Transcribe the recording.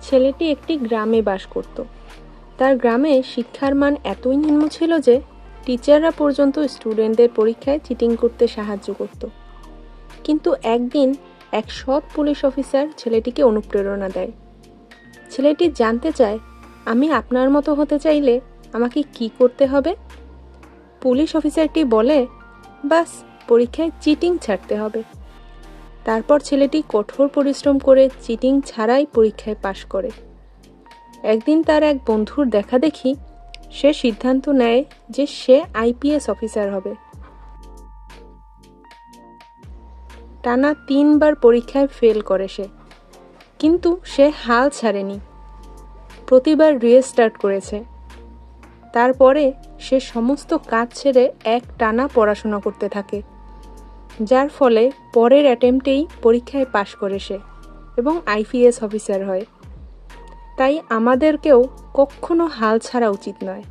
ছেলেটি একটি গ্রামে বাস করত। তার গ্রামে শিক্ষার মান এতই নিম্ন ছিল যে টিচাররা পর্যন্ত স্টুডেন্টদের পরীক্ষায় চিটিং করতে সাহায্য করত। কিন্তু একদিন এক সৎ পুলিশ অফিসার ছেলেটিকে অনুপ্রেরণা দেয়। ছেলেটি জানতে চায়, আমি আপনার মতো হতে চাইলে আমাকে কি করতে হবে? পুলিশ অফিসারটি বলে, বাস পরীক্ষায় চিটিং ছাড়তে হবে। তারপর ছেলেটি কঠোর পরিশ্রম করে চিটিং ছাড়াই পরীক্ষায় পাশ করে। একদিন তার এক বন্ধুর দেখাদেখি সে সিদ্ধান্ত নেয় যে সে আইপিএস অফিসার হবে। টানা 3 বার পরীক্ষায় ফেল করে সে, কিন্তু সে হাল ছাড়েনি। প্রতিবার রিস্টার্ট করেছে। তারপরে সে সমস্ত কাজ ছেড়ে এক টানা পড়াশোনা করতে থাকে, যার ফলে পরের অ্যাটেম্পটেই পরীক্ষায় পাশ করে সে এবং আইপিএস অফিসার হয়। তাই আমাদেরকেও কখনো হাল ছাড়া উচিত নয়।